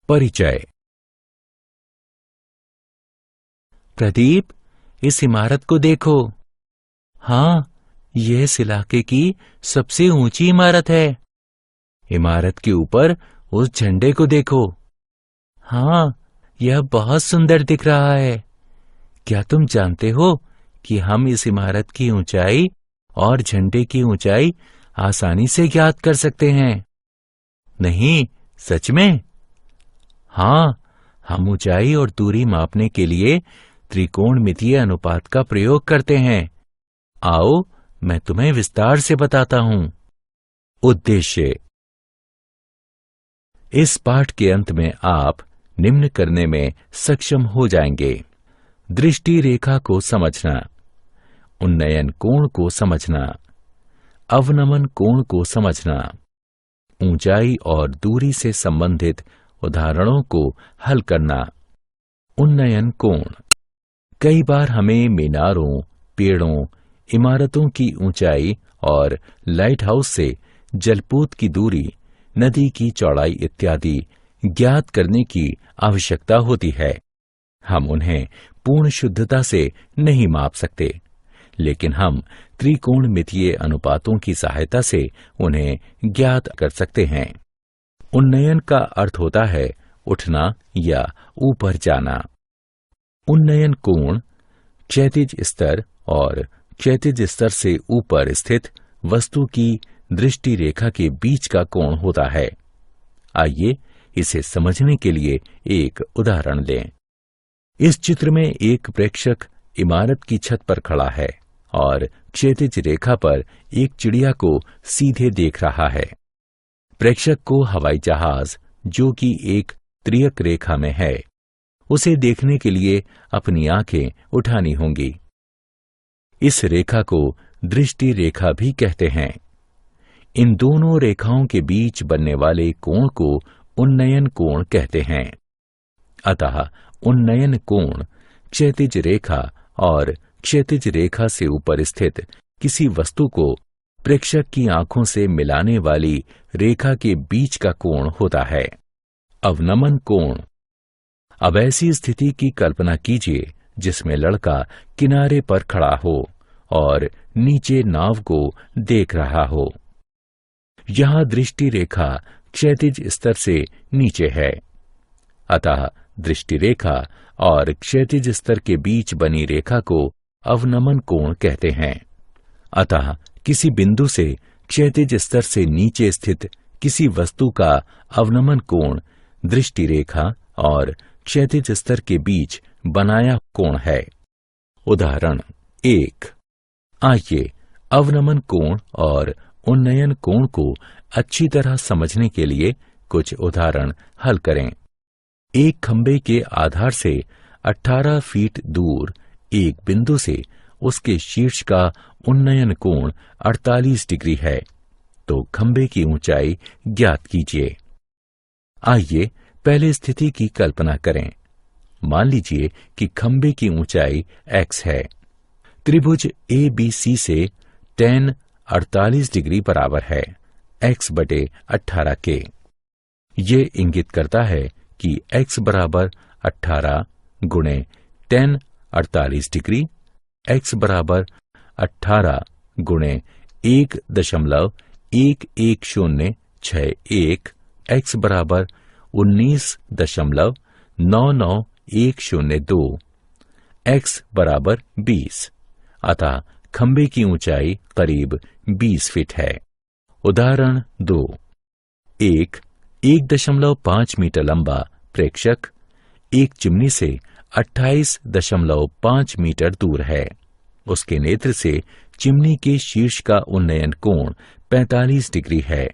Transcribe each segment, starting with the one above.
परिचय। प्रदीप, इस इमारत को देखो। हाँ, यह इस इलाके की सबसे ऊंची इमारत है। इमारत के ऊपर उस झंडे को देखो। हाँ, यह बहुत सुंदर दिख रहा है। क्या तुम जानते हो कि हम इस इमारत की ऊंचाई और झंडे की ऊंचाई आसानी से ज्ञात कर सकते हैं? नहीं, सच में? हाँ, हम ऊंचाई और दूरी मापने के लिए त्रिकोणमितीय अनुपात का प्रयोग करते हैं। आओ, मैं तुम्हें विस्तार से बताता हूं। उद्देश्य। इस पाठ के अंत में आप निम्न करने में सक्षम हो जाएंगे: दृष्टि रेखा को समझना, उन्नयन कोण को समझना, अवनमन कोण को समझना, ऊंचाई और दूरी से संबंधित उदाहरणों को हल करना। उन्नयन कोण। कई बार हमें मीनारों, पेड़ों, इमारतों की ऊंचाई और लाइट हाउस से जलपूत की दूरी, नदी की चौड़ाई इत्यादि ज्ञात करने की आवश्यकता होती है। हम उन्हें पूर्ण शुद्धता से नहीं माप सकते, लेकिन हम त्रिकोणमितीय अनुपातों की सहायता से उन्हें ज्ञात कर सकते हैं। उन्नयन का अर्थ होता है उठना या ऊपर जाना। उन्नयन कोण क्षैतिज स्तर और क्षैतिज स्तर से ऊपर स्थित वस्तु की दृष्टि रेखा के बीच का कोण होता है। आइए इसे समझने के लिए एक उदाहरण लें। इस चित्र में एक प्रेक्षक इमारत की छत पर खड़ा है और क्षैतिज रेखा पर एक चिड़िया को सीधे देख रहा है। प्रेक्षक को हवाई जहाज, जो कि एक त्रियक रेखा में है, उसे देखने के लिए अपनी आंखें उठानी होंगी। इस रेखा को दृष्टि रेखा भी कहते हैं। इन दोनों रेखाओं के बीच बनने वाले कोण को उन्नयन कोण कहते हैं। अतः उन्नयन कोण क्षैतिज रेखा और क्षैतिज रेखा से ऊपर स्थित किसी वस्तु को प्रेक्षक की आंखों से मिलाने वाली रेखा के बीच का कोण होता है। अवनमन कोण। अब ऐसी स्थिति की कल्पना कीजिए जिसमें लड़का किनारे पर खड़ा हो और नीचे नाव को देख रहा हो। यहां दृष्टि रेखा क्षैतिज स्तर से नीचे है, अतः दृष्टि रेखा और क्षैतिज स्तर के बीच बनी रेखा को अवनमन कोण कहते हैं। अतः किसी बिंदु से क्षैतिज स्तर से नीचे स्थित किसी वस्तु का अवनमन कोण दृष्टि रेखा और क्षैतिज स्तर के बीच बनाया कोण है। उदाहरण 1। आइए अवनमन कोण और उन्नयन कोण को अच्छी तरह समझने के लिए कुछ उदाहरण हल करें। एक खंबे के आधार से 18 फीट दूर एक बिंदु से उसके शीर्ष का उन्नयन कोण 48 डिग्री है, तो खंबे की ऊंचाई ज्ञात कीजिए। आइए पहले स्थिति की कल्पना करें। मान लीजिए कि खंबे की ऊंचाई x है। त्रिभुज ABC से tan 48 डिग्री बराबर है x/18 के। ये इंगित करता है कि x बराबर 18 गुणे tan 48 डिग्री, x बराबर 18 गुणे 1.11061, x बराबर 19.99102, x बराबर 20। अतः खंबे की ऊंचाई करीब 20 फीट है। उदाहरण 2। एक 1.5 मीटर लंबा प्रेक्षक एक चिमनी से 28.5 मीटर दूर है। उसके नेत्र से चिमनी के शीर्ष का उन्नयन कोण 45 डिग्री है।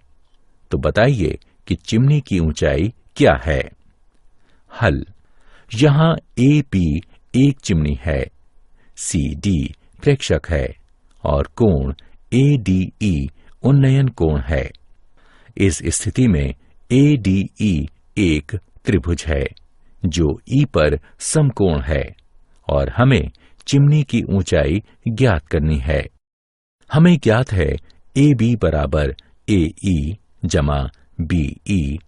तो बताइए कि चिमनी की ऊंचाई क्या है? हल। यहां AB एक चिमनी है, CD प्रेक्षक है और कोण ADE उन्नयन कोण है। इस स्थिति में ADE एक त्रिभुज है जो E पर समकोण है और हमें चिमनी की ऊंचाई ज्ञात करनी है। हमें ज्ञात है AB बराबर AE जमा BE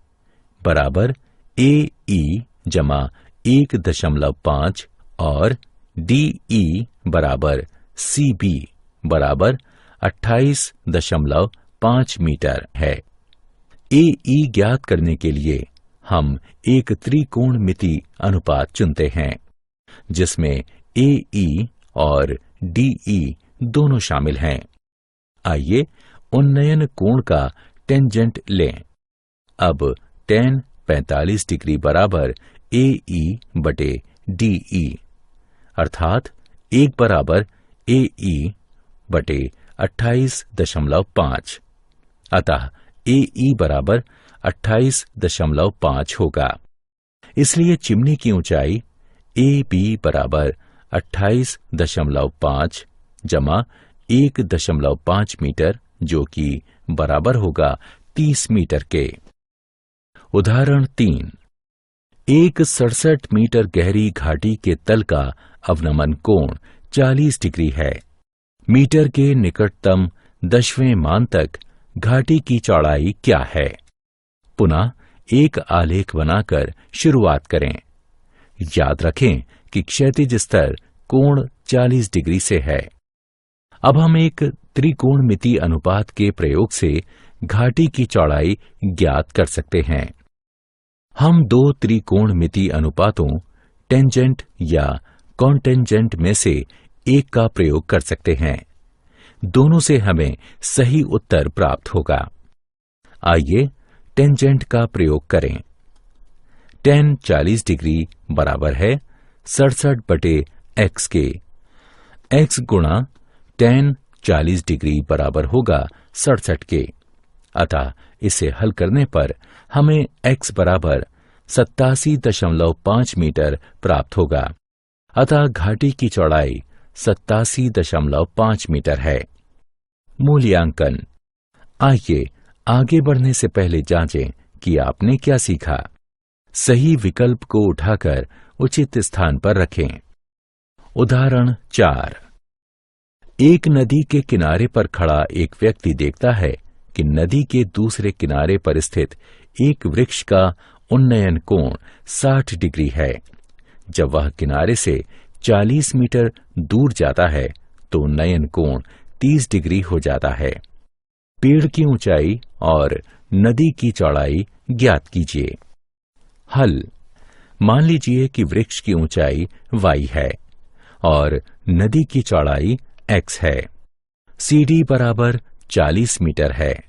बराबर AE जमा 1.5 और DE बराबर CB बराबर 28.5 मीटर है। AE ज्ञात करने के लिए हम एक त्रिकोणमिति अनुपात चुनते हैं जिसमें AE और DE दोनों शामिल हैं। आइए उन्नयन कोण का टेंजेंट लें। अब tan 45 डिग्री बराबर AE बटे DE अर्थात 1 बराबर AE बटे 28.5। अतः AE बराबर 28.5 होगा। इसलिए चिमनी की ऊंचाई AB बराबर 28.5 जमा 1.5 मीटर जो कि बराबर होगा 30 मीटर के। उदाहरण 3। एक 67 मीटर गहरी घाटी के तल का अवनमन कोण 40 डिग्री है। मीटर के निकटतम 10वें मान तक घाटी की चौड़ाई क्या है? पुनः एक आलेख बनाकर शुरुआत करें। याद रखें कि क्षैतिज स्तर कोण 40 डिग्री से है। अब हम एक त्रिकोणमिति अनुपात के प्रयोग से घाटी की चौड़ाई ज्ञात कर सकते हैं। हम दो त्रिकोणमिति अनुपातों टेंजेंट या कॉन्टेंजेंट में से एक का प्रयोग कर सकते हैं। दोनों से हमें सही उत्तर प्राप्त होगा। आइए टेंजेंट का प्रयोग करें। tan 40 डिग्री बराबर है 67 बटे x के। x गुणा tan 40 डिग्री बराबर होगा 67 के। अतः इसे हल करने पर हमें x बराबर 87.5 मीटर प्राप्त होगा। अतः घाटी की चौड़ाई 87.5 मीटर है। मूल्यांकन। आइए आगे बढ़ने से पहले जांचें कि आपने क्या सीखा। सही विकल्प को उठाकर उचित स्थान पर रखें। उदाहरण 4। एक नदी के किनारे पर खड़ा एक व्यक्ति देखता है कि नदी के दूसरे किनारे पर स्थित एक वृक्ष का उन्नयन कोण 60 डिग्री है। जब वह किनारे से 40 मीटर दूर जाता है तो उन्नयन कोण 30 डिग्री हो जाता है। पेड़ की ऊंचाई और नदी की चौड़ाई ज्ञात कीजिए। हल। मान लीजिए कि वृक्ष की ऊंचाई y है और नदी की चौड़ाई x है। CD बराबर 40 मीटर है।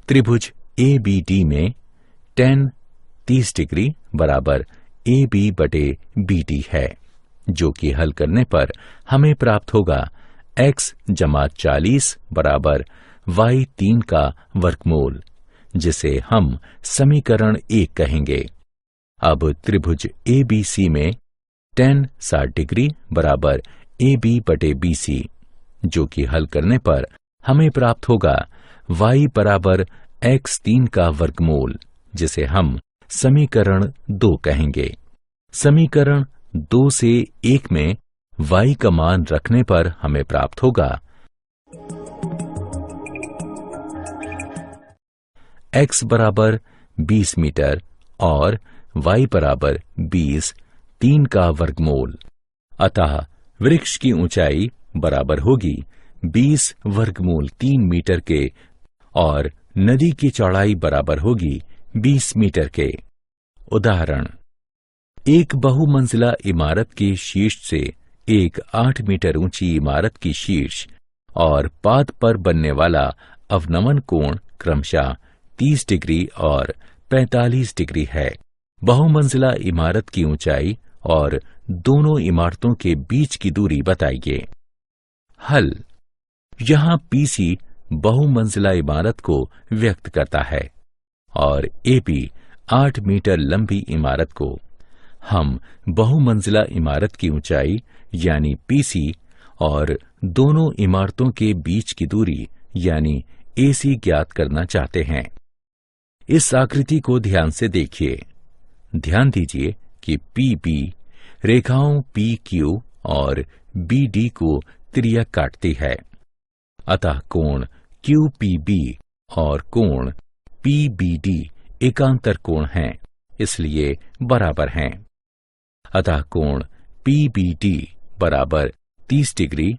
त्रिभुज ABD में tan 30 डिग्री बराबर AB बटे BD है, जो कि हल करने पर हमें प्राप्त होगा x जमा 40 बराबर y3 का वर्गमूल, जिसे हम समीकरण 1 कहेंगे। अब त्रिभुज ABC में tan 60 डिग्री बराबर AB बटे BC, जो कि हल करने पर हमें प्राप्त होगा y बराबर x3 का वर्गमूल, जिसे हम समीकरण 2 कहेंगे। समीकरण 2 से 1 में y का मान रखने पर हमें प्राप्त होगा x बराबर 20 मीटर और y बराबर 20 3 का वर्गमूल। अतः वृक्ष की ऊंचाई बराबर होगी 20 वर्गमूल 3 मीटर के और नदी की चौड़ाई बराबर होगी 20 मीटर के। उदाहरण। एक बहुमंजिला इमारत के शीर्ष से एक 8 मीटर ऊंची इमारत की शीर्ष और पाद पर बनने वाला अवनमन कोण क्रमशः 30 डिग्री और 45 डिग्री है। बहुमंजिला इमारत की ऊंचाई और दोनों इमारतों के बीच की दूरी बताइए। हल। यहाँ PC बहुमंजिला इमारत को व्यक्त करता है और AP 8 मीटर लंबी इमारत को। हम बहुमंजिला इमारत की ऊंचाई यानी PC और दोनों इमारतों के बीच की दूरी यानी AC ज्ञात करना चाहते हैं। इस आकृति को ध्यान से देखिए। ध्यान दीजिए कि PB रेखाओं PQ और BD को त्रियक काटती है। अतः कोण QPB और कोण PBD एकांतर कोण हैं इसलिए बराबर हैं। अतः कोण PBD बराबर 30 डिग्री,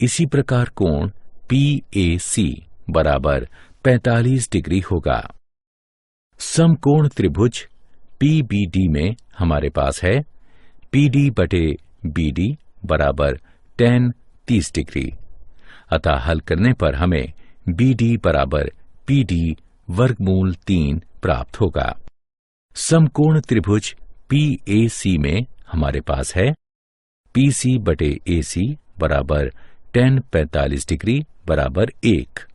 इसी प्रकार कोण PAC बराबर 45 डिग्री होगा। समकोण त्रिभुज PBD में हमारे पास है PD बटे BD बराबर tan 30 डिग्री। अतः हल करने पर हमें BD बराबर PD वर्गमूल 3 प्राप्त होगा। समकोण त्रिभुज PAC में हमारे पास है PC बटे AC बराबर tan 45 डिग्री बराबर 1,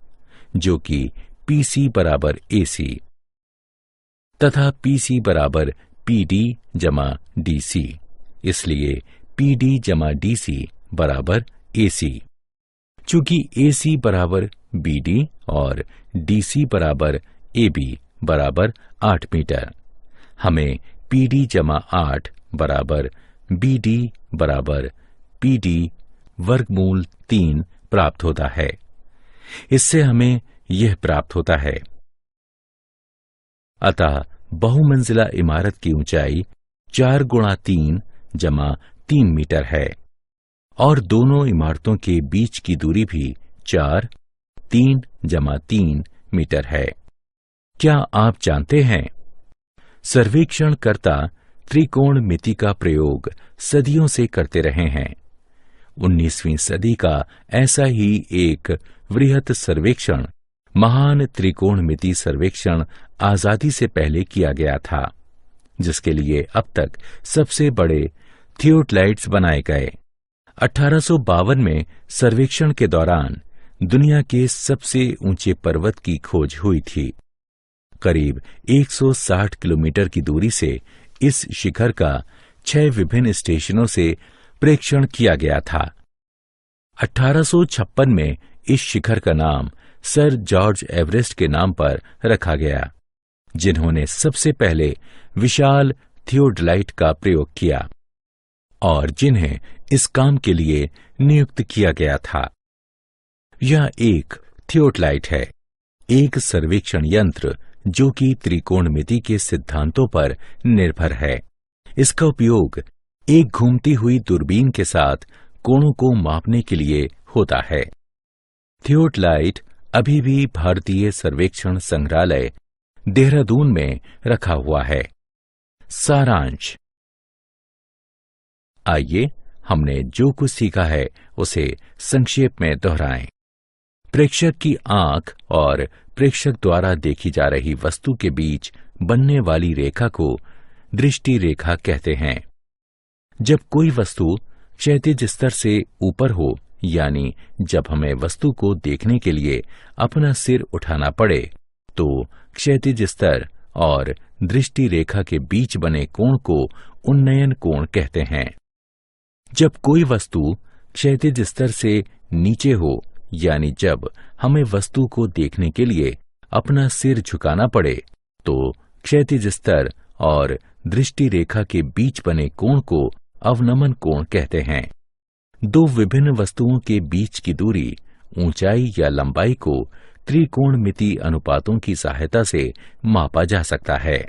जो कि PC बराबर AC तथा PC बराबर PD जमा DC, इसलिए PD जमा DC बराबर AC। चूंकि AC बराबर BD और DC बराबर AB बराबर 8 मीटर, हमें PD जमा 8 बराबर BD बराबर PD वर्गमूल 3 प्राप्त होता है। इससे हमें यह प्राप्त होता है। अतः बहुमंजिला इमारत की ऊंचाई 4 गुणा 3 जमा 3 मीटर है और दोनों इमारतों के बीच की दूरी भी 3 जमा 3 मीटर है। क्या आप जानते हैं, सर्वेक्षणकर्ता त्रिकोणमिति का प्रयोग सदियों से करते रहे हैं। 19वीं सदी का ऐसा ही एक वृहत सर्वेक्षण, महान त्रिकोणमिति सर्वेक्षण, आजादी से पहले किया गया था, जिसके लिए अब तक सबसे बड़े थियोडलाइट्स बनाए गए। 1852 में सर्वेक्षण के दौरान दुनिया के सबसे ऊंचे पर्वत की खोज हुई थी। करीब 160 किलोमीटर की दूरी से इस शिखर का 6 विभिन्न स्टेशनों से प्रेक्षण किया गया था। 1856 में इस शिखर का नाम सर जॉर्ज एवरेस्ट के नाम पर रखा गया, जिन्होंने सबसे पहले विशाल थियोडलाइट का प्रयोग किया और जिन्हें इस काम के लिए नियुक्त किया गया था। यह एक थियोडलाइट है, एक सर्वेक्षण यंत्र जो कि त्रिकोणमिति के सिद्धांतों पर निर्भर है। इसका उपयोग एक घूमती हुई दूरबीन के साथ कोणों को मापने के लिए होता है। थियोडलाइट अभी भी भारतीय सर्वेक्षण संग्रहालय, देहरादून में रखा हुआ है। सारांश। आइए हमने जो कुछ सीखा है उसे संक्षेप में दोहराएं। प्रेक्षक की आंख और प्रेक्षक द्वारा देखी जा रही वस्तु के बीच बनने वाली रेखा को दृष्टि रेखा कहते हैं। जब कोई वस्तु क्षैतिज स्तर से ऊपर हो, यानी जब हमें वस्तु को देखने के लिए अपना सिर उठाना पड़े, तो क्षैतिज स्तर और दृष्टि रेखा के बीच बने कोण को उन्नयन कोण कहते हैं। जब कोई वस्तु क्षैतिज स्तर से नीचे हो, यानी जब हमें वस्तु को देखने के लिए अपना सिर झुकाना पड़े, तो क्षैतिज स्तर और दृष्टि रेखा के बीच बने कोण को अवनमन कोण कहते हैं। दो विभिन्न वस्तुओं के बीच की दूरी, ऊंचाई या लंबाई को त्रिकोणमिति अनुपातों की सहायता से मापा जा सकता है।